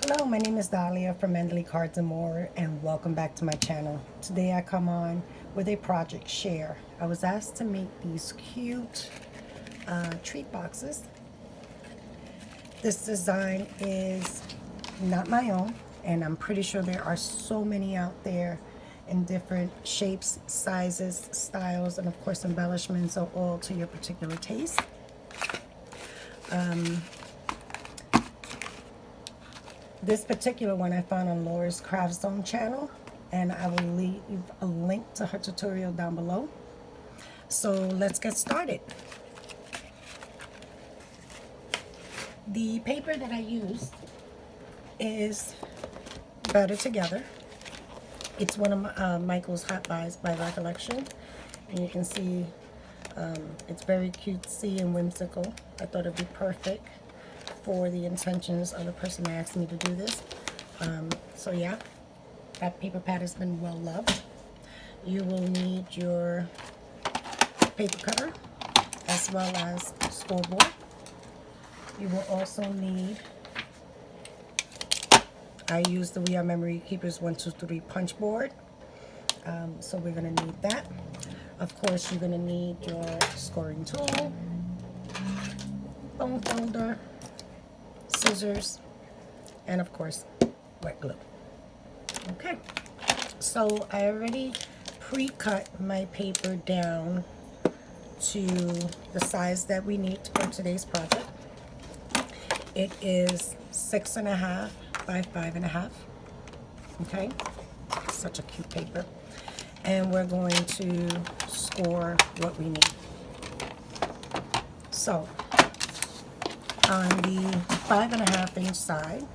Hello, my name is Dahlia from Mendeley Cards and More, and welcome back to my channel. Today I come on with a project share. I was asked to make these cute treat boxes. This design is not my own, and I'm pretty sure there are so many out there in different shapes, sizes, styles, and of course embellishments are all to your particular taste. This particular one I found on Laura's Craft Zone channel, and I will leave a link to her tutorial down below. So let's get started. The paper that I used is Better Together. It's one of Michael's Hot Buys by Recollection, and you can see it's very cutesy and whimsical. I thought it'd be perfect for the intentions of the person that asked me to do this. So yeah, that paper pad has been well loved. You will need your paper cutter as well as scoreboard. You will also need, I use the We Are Memory Keepers 123 punch board. So we're gonna need that. Of course, you're gonna need your scoring tool, bone folder, scissors, and of course wet glue. Okay, so I already pre-cut my paper down to the size that we need for today's project. It is 6.5 by 5.5. Okay, such a cute paper, and we're going to score what we need. So on the 5.5 inch side,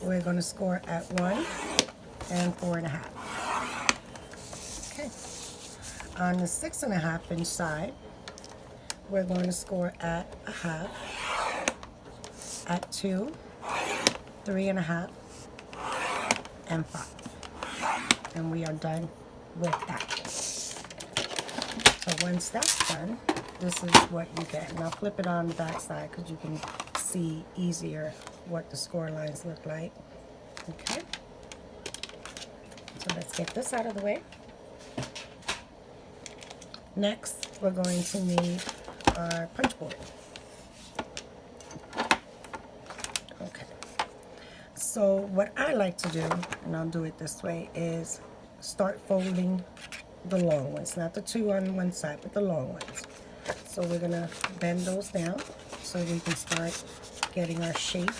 we're going to score at 1 and 4.5. Okay. On the 6.5 inch side, we're going to score at 1/2, at 2, 3.5, and 5. And we are done with that. So once that's done, this is what you get. And I'll flip it on the back side because you can see easier what the score lines look like. Okay. So let's get this out of the way. Next, we're going to need our punch board. Okay. So what I like to do, and I'll do it this way, is start folding the long ones, not the two on one side, but the long ones. So we're gonna bend those down so we can start getting our shape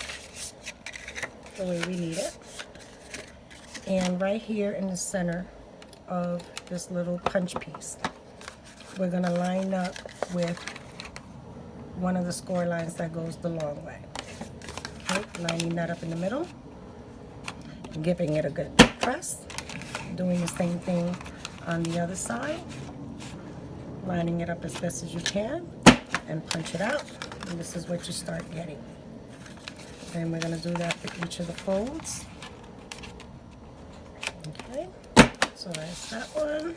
the way we need it. And right here in the center of this little punch piece, we're gonna line up with one of the score lines that goes the long way. Okay, lining that up in the middle, giving it a good press, doing the same thing on the other side, lining it up as best as you can, and punch it out. And this is what you start getting. And we're going to do that for each of the folds. Okay, so that's that one.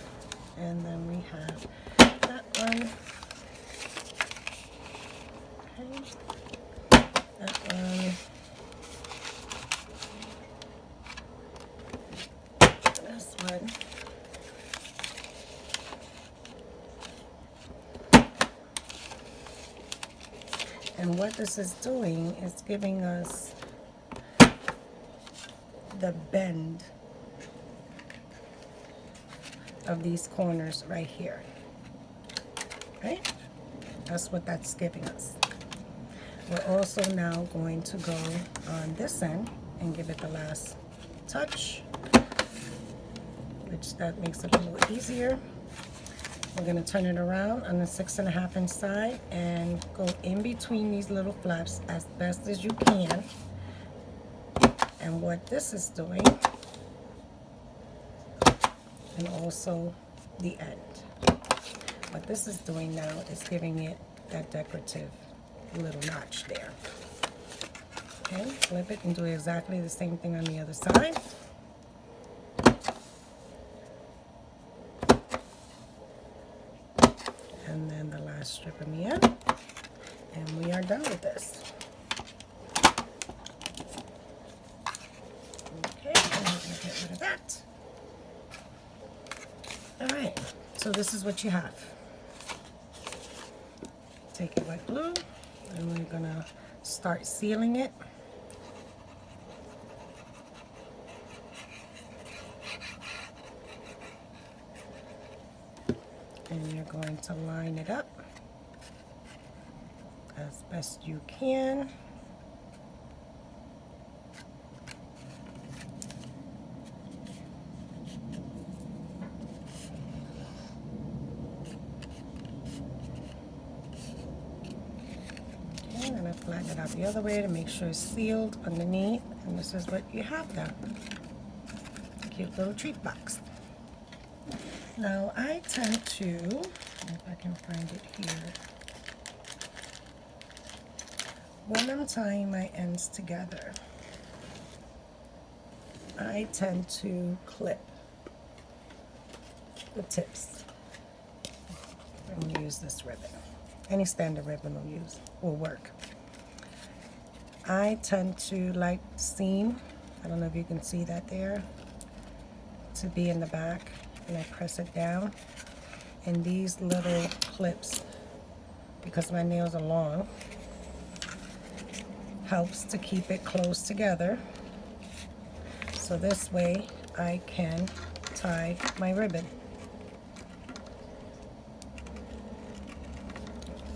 And then we have that one. Okay, that one. This one. And what this is doing is giving us the bend of these corners right here. Right? That's what that's giving us. We're also now going to go on this end and give it the last touch, which that makes it a little easier. We're going to turn it around on the 6.5 inch side and go in between these little flaps as best as you can. And what this is doing, and also the end, what this is doing now is giving it that decorative little notch there. Okay, flip it and do exactly the same thing on the other side. And then the last strip in the end, and we are done with this. that. All right, so this is what you have. Take your wet glue, and we're gonna start sealing it. And you're going to line it up as best you can. Okay, and I flatten it out the other way to make sure it's sealed underneath. And this is what you have now. Cute little treat box. Now I tend to, if I can find it here, when I'm tying my ends together, I tend to clip the tips. I'm going to use this ribbon. Any standard ribbon will work. I tend to like seam, I don't know if you can see that there, to be in the back, and I press it down. And these little clips, because my nails are long, helps to keep it close together. So this way I can tie my ribbon.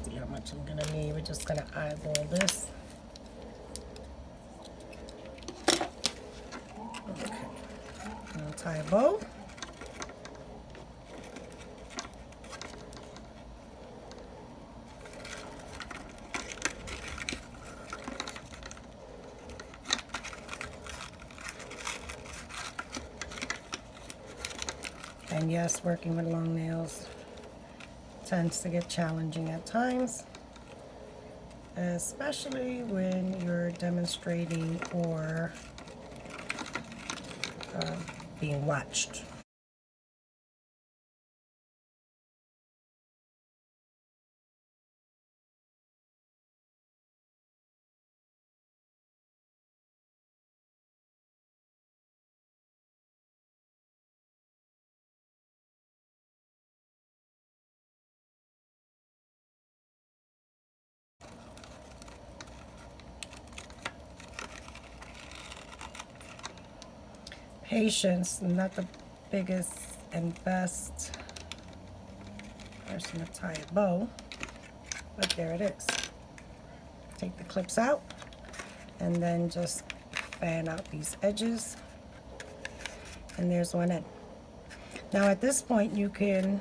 See how much I'm gonna need. We're just gonna eyeball this. Okay. I'll tie a bow. And yes, working with long nails tends to get challenging at times, especially when you're demonstrating or being watched. Patience, not the biggest and best person to tie a bow, but there it is. Take the clips out and then just fan out these edges, and there's one end. Now at this point you can,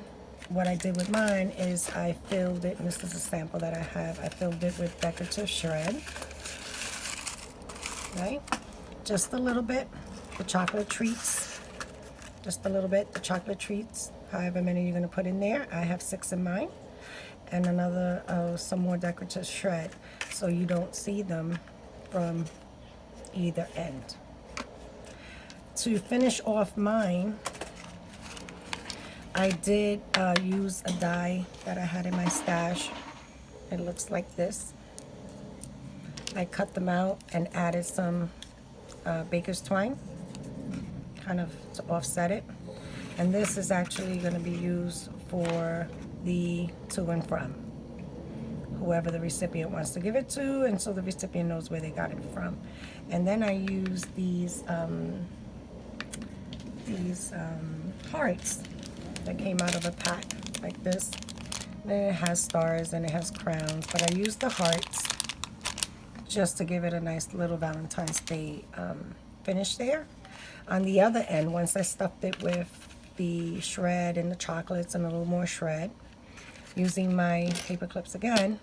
what I did with mine is I filled it, and this is a sample that I have, I filled it with decorative shred, right? Just a little bit. The chocolate treats, just a little bit, the chocolate treats, however many you're going to put in there. I have 6 in mine, and another, some more decorative shred, so you don't see them from either end. To finish off mine, I did use a die that I had in my stash. It looks like this. I cut them out and added some baker's twine, kind of to offset it. And this is actually going to be used for the to and from, whoever the recipient wants to give it to, and so the recipient knows where they got it from. And then I use these hearts that came out of a pack like this. And it has stars and it has crowns, but I used the hearts just to give it a nice little Valentine's Day finish there. On the other end, once I stuffed it with the shred and the chocolates and a little more shred, using my paper clips again,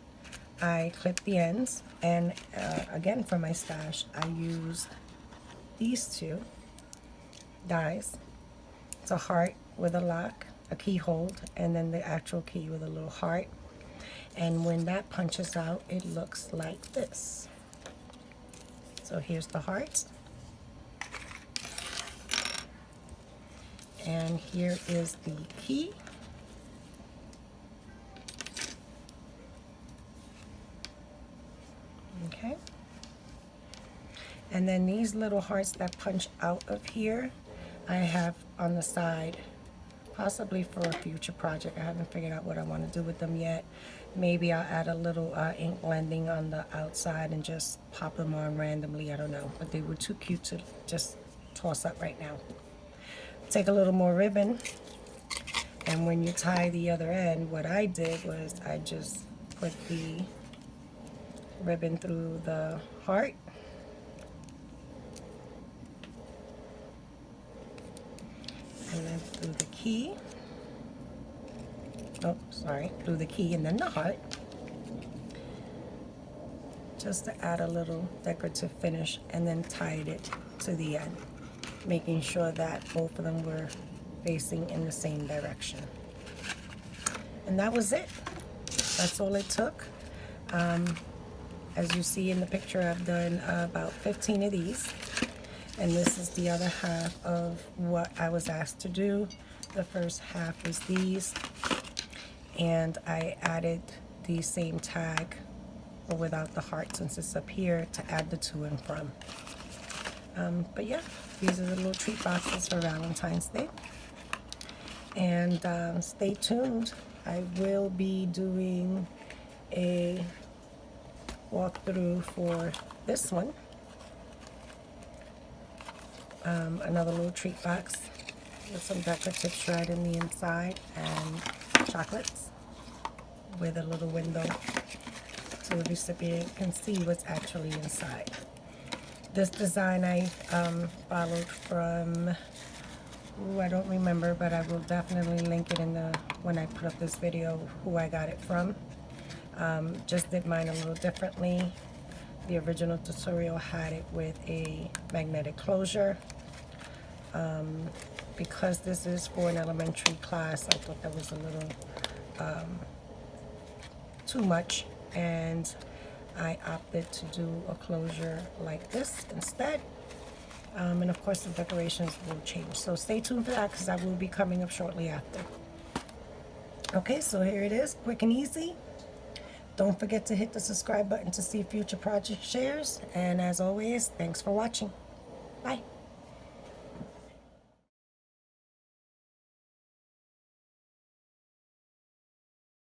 I clipped the ends, and again from my stash, I used these two dies. It's a heart with a lock, a key hold, and then the actual key with a little heart. And when that punches out, it looks like this. So here's the hearts. And here is the key. Okay. And then these little hearts that punch out of here, I have on the side, possibly for a future project. I haven't figured out what I want to do with them yet. Maybe I'll add a little ink blending on the outside and just pop them on randomly. I don't know, but they were too cute to just toss up right now. Take a little more ribbon, and when you tie the other end, what I did was I just put the ribbon through the heart, and then through the key. Oh, sorry, through the key and then the heart, just to add a little decorative finish, and then tied it to the end, making sure that both of them were facing in the same direction. And that was it. That's all it took. As you see in the picture, I've done about 15 of these, and this is the other half of what I was asked to do. The first half was these, and I added the same tag, but without the heart since it's up here, to add the to and from. But yeah, these are the little treat boxes for Valentine's Day. And stay tuned. I will be doing a walkthrough for this one. Another little treat box with some decorative shred in the inside and chocolates with a little window so the recipient can see what's actually inside. This design I followed from, I don't remember, but I will definitely link it in the when I put up this video who I got it from. Just did mine a little differently. The original tutorial had it with a magnetic closure. Because this is for an elementary class, I thought that was a little too much, and I opted to do a closure like this instead. And of course the decorations will change, so stay tuned for that because I will be coming up shortly after. Okay, so here it is, quick and easy. Don't forget to hit the subscribe button to see future project shares, and as always, thanks for watching. Bye.